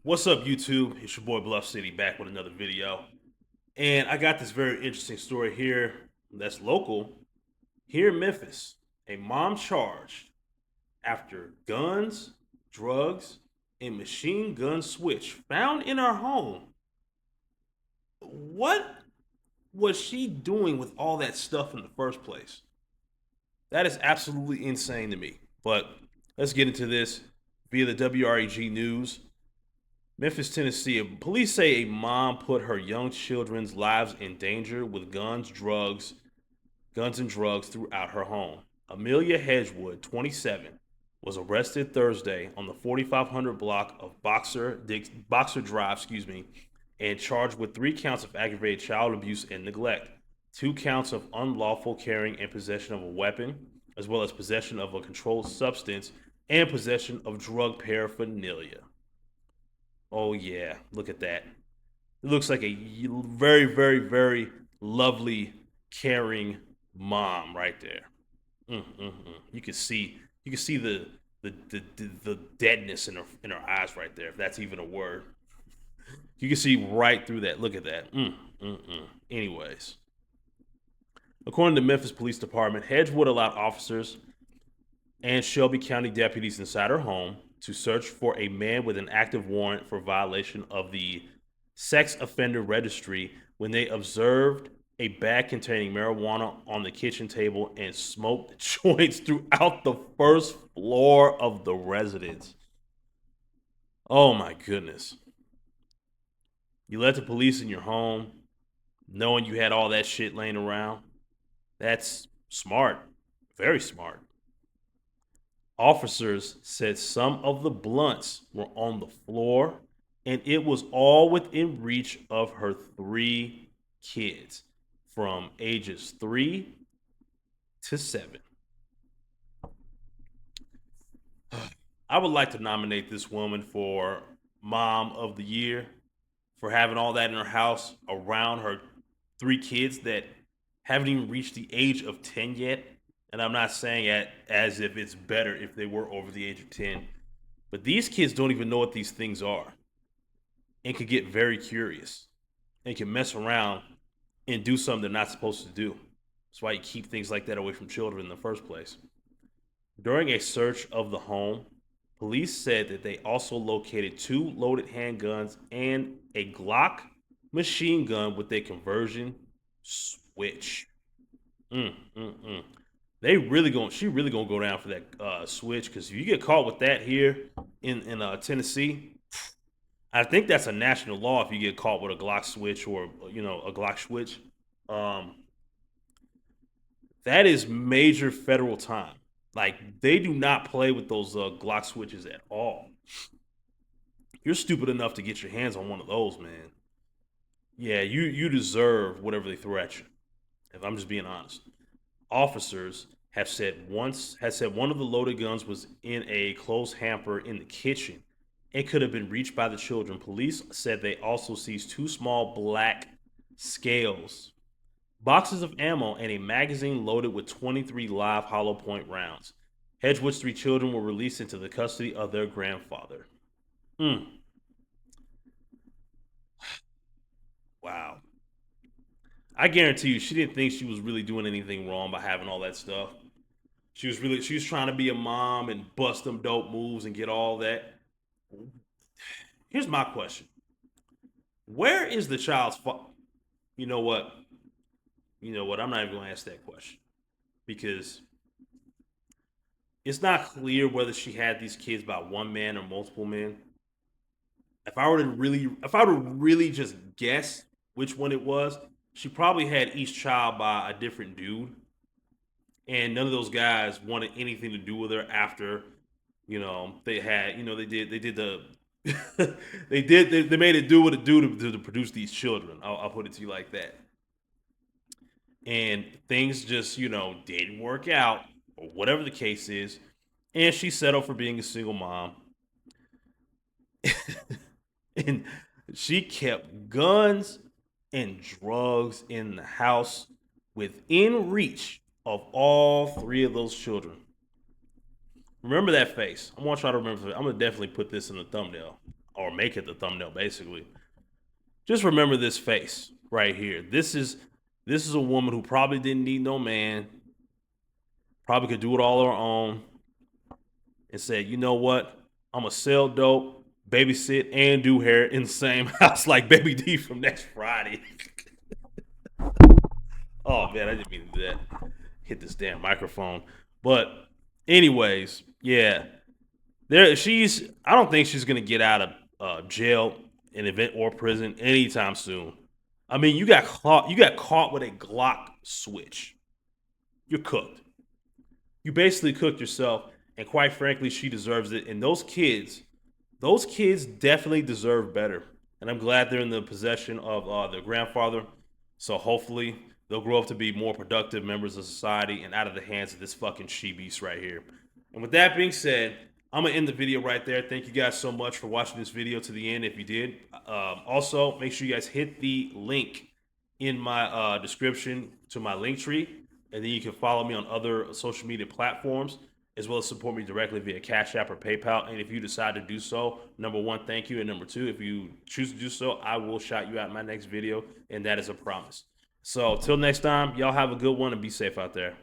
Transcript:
What's up, YouTube? It's your boy Bluff City back with another video. And I got this very interesting story here that's local here in Memphis. A mom charged after guns, drugs, and machine gun switch found in her home. What was she doing with all that stuff in the first place? That is absolutely insane to me. But let's get into this via the WREG News. Memphis, Tennessee. Police say a mom put her young children's lives in danger with guns and drugs throughout her home. Amelia Hedgewood, 27, was arrested Thursday on the 4500 block of Boxer Drive, and charged with 3 counts of aggravated child abuse and neglect, 2 counts of unlawful carrying and possession of a weapon, as well as possession of a controlled substance and possession of drug paraphernalia. Oh yeah, look at that. It looks like a very, very, very lovely, caring mom right there. You can see the deadness in her eyes right there, if that's even a word. You can see right through that. Look at that. Anyways, according to Memphis Police Department, Hedgewood allowed officers and Shelby County deputies inside her home to search for a man with an active warrant for violation of the sex offender registry when they observed a bag containing marijuana on the kitchen table and smoked joints throughout the first floor of the residence. Oh my goodness. You let the police in your home knowing you had all that shit laying around. That's smart. Very smart. Officers said some of the blunts were on the floor and it was all within reach of her 3 kids from ages 3 to 7. I would like to nominate this woman for Mom of the Year for having all that in her house around her 3 kids that haven't even reached the age of 10 yet. And I'm not saying it as if it's better if they were over the age of 10. But these kids don't even know what these things are and could get very curious and can mess around and do something they're not supposed to do. That's why you keep things like that away from children in the first place. During a search of the home, police said that they also located 2 loaded handguns and a Glock machine gun with a conversion switch. Mm, mm, mm. She really gonna go down for that switch, because if you get caught with that here in Tennessee, I think that's a national law. If you get caught with a Glock switch or a Glock switch, um, that is major federal time. Like, they do not play with those Glock switches at all. You're stupid enough to get your hands on one of those, man. Yeah, you deserve whatever they throw at you. If I'm just being honest, officers have said one of the loaded guns was in a closed hamper in the kitchen and could have been reached by the children. Police said they also seized 2 small black scales, boxes of ammo, and a magazine loaded with 23 live hollow point rounds. Hedgewood's 3 children were released into the custody of their grandfather. Mm, wow. I guarantee you, she didn't think she was really doing anything wrong by having all that stuff. She was trying to be a mom and bust them dope moves and get all that. Here's my question: where is the child's fault? You know what? You know what? I'm not even going to ask that question because it's not clear whether she had these kids by one man or multiple men. If I were to really just guess which one it was, she probably had each child by a different dude, and none of those guys wanted anything to do with her after they had they did the they made it do what it do to produce these children. I'll put it to you like that. And things just didn't work out, or whatever the case is, and she settled for being a single mom. And she kept guns and drugs in the house within reach of all 3 of those children. Remember that face. I want y'all to remember. I'm gonna definitely put this in the thumbnail. or make it the thumbnail, basically. Just remember this face right here. This is a woman who probably didn't need no man, probably could do it all on her own, and said, you know what? I'm gonna sell dope, babysit, and do hair in the same house like Baby D from Next Friday. Oh man, I didn't mean to do that. Hit this damn microphone. But anyways, yeah, there she's. I don't think she's gonna get out of jail, an event, or prison anytime soon. I mean, you got caught. You got caught with a Glock switch. You're cooked. You basically cooked yourself, and quite frankly, she deserves it. And those kids definitely deserve better. And I'm glad they're in the possession of their grandfather. So hopefully they'll grow up to be more productive members of society and out of the hands of this fucking she beast right here. And with that being said, I'm gonna end the video right there. Thank you guys so much for watching this video to the end. If you did, also make sure you guys hit the link in my description to my link tree, and then you can follow me on other social media platforms, as well as support me directly via Cash App or PayPal. And if you decide to do so, number one, thank you. And number two, if you choose to do so, I will shout you out in my next video. And that is a promise. So till next time, y'all have a good one and be safe out there.